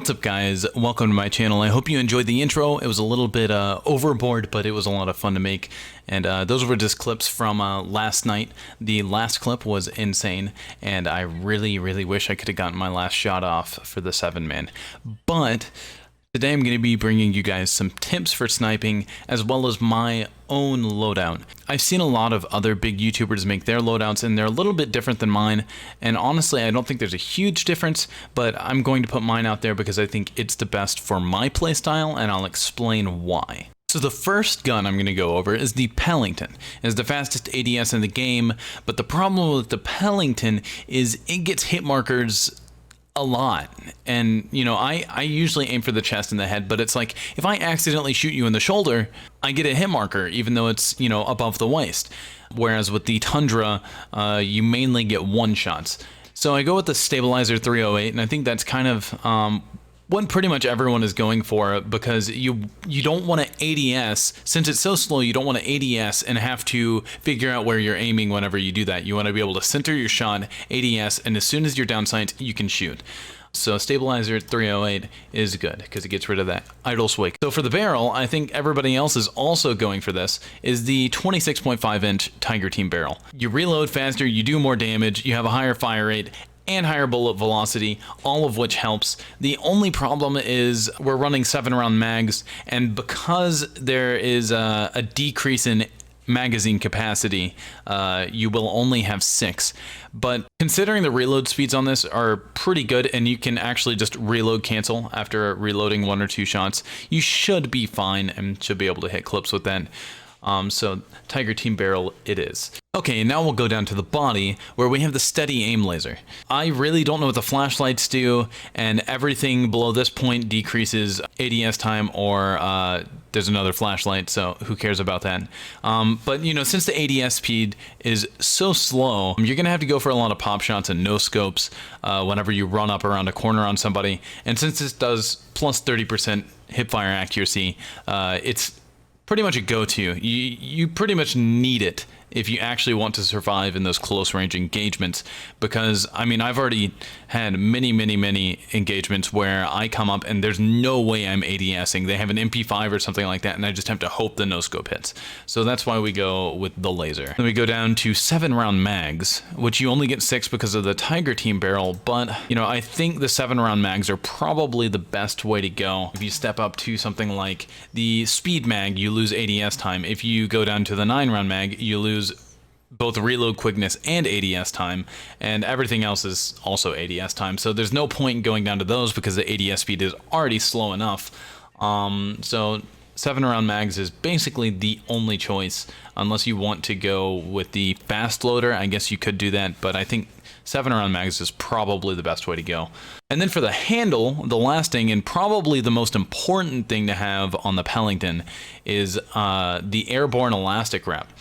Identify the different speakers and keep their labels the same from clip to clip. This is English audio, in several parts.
Speaker 1: What's up guys, welcome to my channel. I hope you enjoyed the intro. It was a little bit overboard, but it was a lot of fun to make. And those were just clips from last night. The last clip was insane, and I really wish I could have gotten my last shot off for the 7-man. But today I'm going to be bringing you guys some tips for sniping, as well as my own loadout. I've seen a lot of other big YouTubers make their loadouts, and they're a little bit different than mine, and honestly I don't think there's a huge difference, but I'm going to put mine out there because I think it's the best for my playstyle, and I'll explain why. So the first gun I'm going to go over is the PELINGTON. It's the fastest ADS in the game, but the problem with the PELINGTON is it gets hit markers a lot. And you know, I usually aim for the chest and the head, but it's like if I accidentally shoot you in the shoulder, I get a hit marker even though it's, you know, above the waist. Whereas with the Tundra, you mainly get one shots. So I go with the stabilizer 308, and I think that's kind of what pretty much everyone is going for, because you don't want to ADS, since it's so slow. You don't want to ADS and have to figure out where you're aiming whenever you do that. You want to be able to center your shot, ADS, and as soon as you're down sight, you can shoot. So stabilizer 308 is good because it gets rid of that idle sway. So for the barrel, I think everybody else is also going for this, is the 26.5-inch Tiger Team barrel. You reload faster, you do more damage, you have a higher fire rate, and higher bullet velocity, all of which helps. The only problem is we're running 7-round mags, and because there is a decrease in magazine capacity, you will only have 6. But considering the reload speeds on this are pretty good, and you can actually just reload cancel after reloading 1 or 2 shots, you should be fine and should be able to hit clips with that. So Tiger Team barrel it is. Okay, now we'll go down to the body, where we have the steady aim laser. I really don't know what the flashlights do, and everything below this point decreases ADS time, or there's another flashlight, so who cares about that? But you know, since the ADS speed is so slow, you're gonna have to go for a lot of pop shots and no scopes whenever you run up around a corner on somebody. And since this does plus 30% hipfire accuracy, it's pretty much a go-to. You pretty much need it if you actually want to survive in those close range engagements, because I mean, I've already had many engagements where I come up and there's no way I'm ADSing. They have an MP5 or something like that, and I just have to hope the no scope hits. So that's why we go with the laser. Then we go down to 7-round mags, which you only get 6 because of the Tiger Team barrel, but you know, I think the 7-round mags are probably the best way to go. If you step up to something like the speed mag, you lose ADS time. If you go down to the 9-round mag, you lose both reload quickness and ADS time, and everything else is also ADS time. So there's no point in going down to those because the ADS speed is already slow enough. So 7-round mags is basically the only choice, unless you want to go with the fast loader. I guess you could do that, but I think 7-round mags is probably the best way to go. And then for the handle, the last thing, and probably the most important thing to have on the PELINGTON, is the airborne elastic wrap.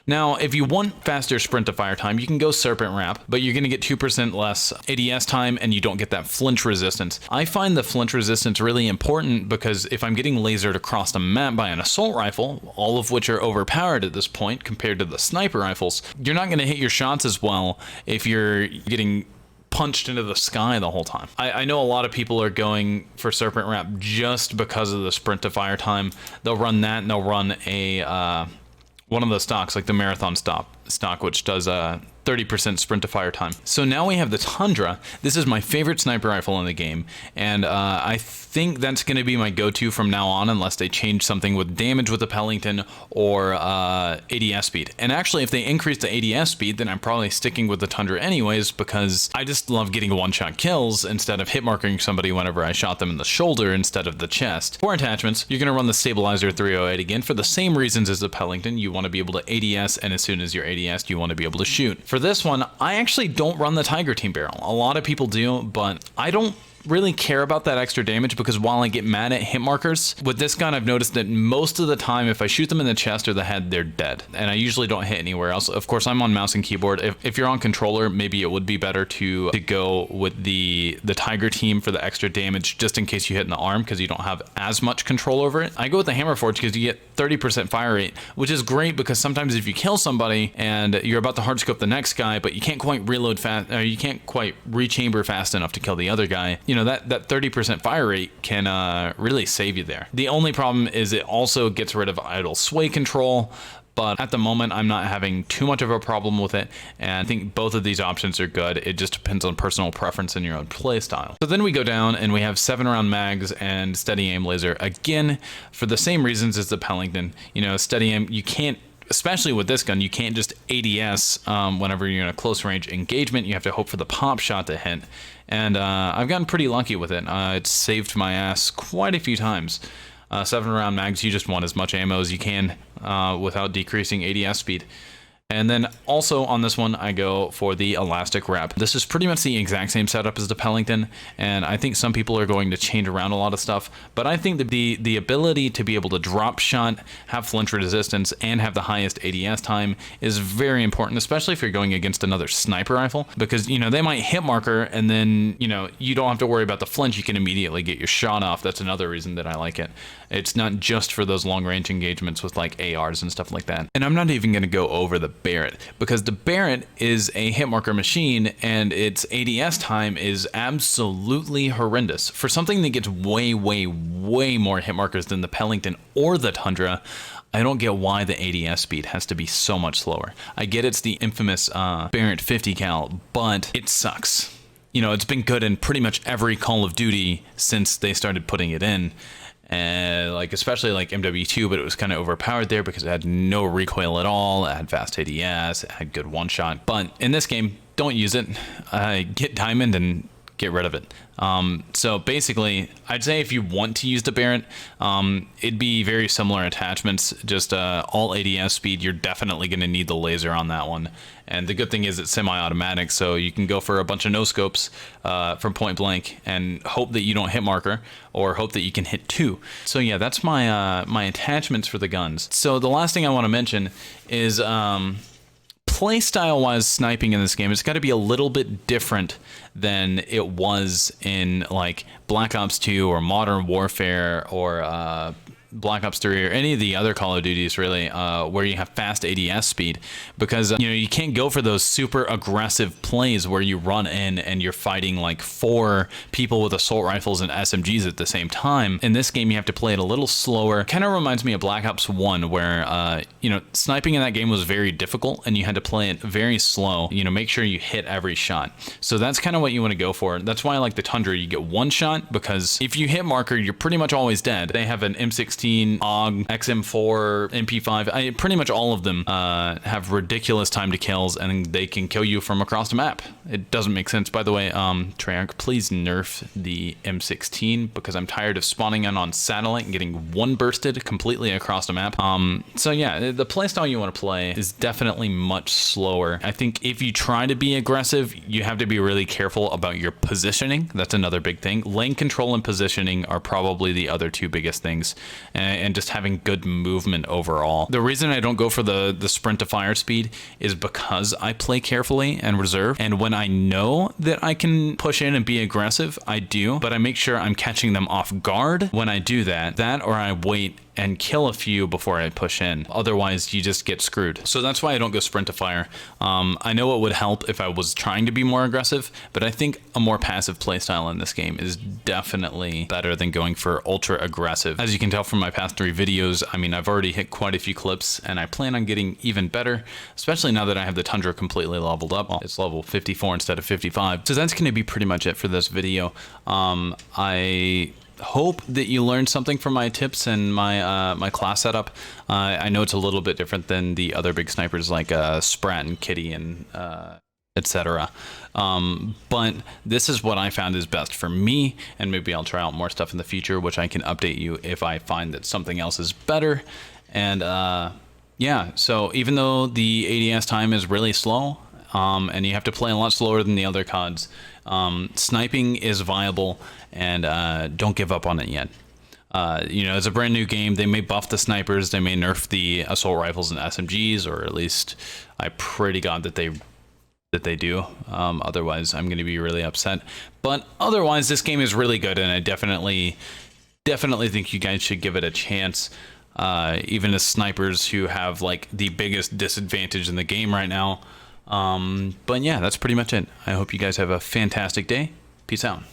Speaker 1: Now, if you want faster sprint to fire time, you can go serpent wrap, but you're going to get 2% less ADS time, and you don't get that flinch resistance. I find the flinch resistance really important because if I'm getting lasered across the map by an assault rifle, all of which are overpowered at this point compared to the sniper rifles, you're not going to hit your shots as well if you're getting punched into the sky the whole time. I know a lot of people are going for serpent wrap just because of the sprint to fire time. They'll run that, and they'll run a one of the stocks, like the marathon stock, which does 30% sprint to fire time. So now we have the Tundra. This is my favorite sniper rifle in the game, and I think that's going to be my go-to from now on, unless they change something with damage with the PELINGTON or ADS speed. And actually, if they increase the ADS speed, then I'm probably sticking with the Tundra anyways, because I just love getting one-shot kills instead of hit marking somebody whenever I shot them in the shoulder instead of the chest. For attachments, you're going to run the stabilizer 308 again for the same reasons as the PELINGTON. You want to be able to ADS, and as soon as you're ADS, you want to be able to shoot. For this one, I actually don't run the Tiger Team barrel. A lot of people do, but I don't really care about that extra damage, because while I get mad at hit markers, with this gun I've noticed that most of the time if I shoot them in the chest or the head, they're dead, and I usually don't hit anywhere else. Of course, I'm on mouse and keyboard. If you're on controller, maybe it would be better to go with the Tiger Team for the extra damage, just in case you hit in the arm, because you don't have as much control over it. I go with the Hammer Forge because you get 30% fire rate, which is great, because sometimes if you kill somebody and you're about to hardscope the next guy, but you can't quite reload fast, or you can't quite rechamber fast enough to kill the other guy, you know, that 30% fire rate can really save you there. The only problem is it also gets rid of idle sway control, but at the moment I'm not having too much of a problem with it, and I think both of these options are good. It just depends on personal preference and your own play style. So then we go down and we have 7-round mags and steady aim laser, again for the same reasons as the Pelington. You know, steady aim, you can't, especially with this gun, you can't just ADS whenever you're in a close range engagement. You have to hope for the pop shot to hit, and I've gotten pretty lucky with it. It's saved my ass quite a few times. 7-round mags, you just want as much ammo as you can without decreasing ADS speed. And then also on this one, I go for the elastic wrap. This is pretty much the exact same setup as the Pelington, and I think some people are going to change around a lot of stuff, but I think that the ability to be able to drop shot, have flinch resistance, and have the highest ADS time is very important, especially if you're going against another sniper rifle, because, you know, they might hit marker and then, you know, you don't have to worry about the flinch. You can immediately get your shot off. That's another reason that I like it. It's not just for those long range engagements with like ARs and stuff like that. And I'm not even going to go over the Barrett, because the Barrett is a hit marker machine and its ADS time is absolutely horrendous. For something that gets way more hit markers than the Pelington or the Tundra, I don't get why the ADS speed has to be so much slower. I get it's the infamous Barrett 50 cal, but it sucks. You know, it's been good in pretty much every Call of Duty since they started putting it in. And like, especially like MW2, but it was kind of overpowered there because it had no recoil at all. It had fast ADS, it had good one shot. But in this game, don't use it. Get diamond and get rid of it. So basically, I'd say if you want to use the Barrett, it'd be very similar attachments, just all ADS speed. You're definitely going to need the laser on that one. And the good thing is it's semi-automatic, so you can go for a bunch of no-scopes from point blank and hope that you don't hit marker, or hope that you can hit 2. So yeah, that's my my attachments for the guns. So the last thing I want to mention is playstyle wise, sniping in this game, it's got to be a little bit different than it was in like Black Ops 2 or Modern Warfare or Black Ops 3 or any of the other Call of Duties, really, where you have fast ADS speed, because you know, you can't go for those super aggressive plays where you run in and you're fighting like 4 people with assault rifles and SMGs at the same time. In this game, you have to play it a little slower. Kind of reminds me of Black Ops 1, where you know, sniping in that game was very difficult and you had to play it very slow. You know, make sure you hit every shot. So that's kind of what you want to go for. That's why I like the Tundra. You get one shot, because if you hit marker, you're pretty much always dead. They have an M16, AUG, XM4, MP5. Pretty much all of them have ridiculous time to kills, and they can kill you from across the map. It doesn't make sense. By the way, Treyarch, please nerf the M16, because I'm tired of spawning in on satellite and getting one bursted completely across the map. So yeah, the playstyle you want to play is definitely much slower. I think if you try to be aggressive, you have to be really careful about your positioning. That's another big thing. Lane control and positioning are probably the other 2 biggest things. And just having good movement overall. The reason I don't go for the sprint to fire speed is because I play carefully and reserve, and when I know that I can push in and be aggressive, I do, but I make sure I'm catching them off guard when I do that or I wait and kill a few before I push in. Otherwise, you just get screwed. So that's why I don't go sprint to fire. I know it would help if I was trying to be more aggressive, but I think a more passive playstyle in this game is definitely better than going for ultra aggressive. As you can tell from my past 3 videos, I mean, I've already hit quite a few clips, and I plan on getting even better, especially now that I have the Tundra completely leveled up. It's level 54 instead of 55. So that's gonna be pretty much it for this video. I hope that you learned something from my tips and my my class setup. I know it's a little bit different than the other big snipers like Sprat and Kitty and etc. But this is what I found is best for me, and maybe I'll try out more stuff in the future, which I can update you if I find that something else is better. And yeah, so even though the ADS time is really slow, and you have to play a lot slower than the other CODs, sniping is viable, and don't give up on it yet. You know, it's a brand new game. They may buff the snipers, they may nerf the assault rifles and SMGs, or at least I pray to God that they do. Otherwise, I'm going to be really upset. But otherwise, this game is really good, and I definitely think you guys should give it a chance. Even as snipers who have like the biggest disadvantage in the game right now. But yeah, that's pretty much it. I hope you guys have a fantastic day. Peace out.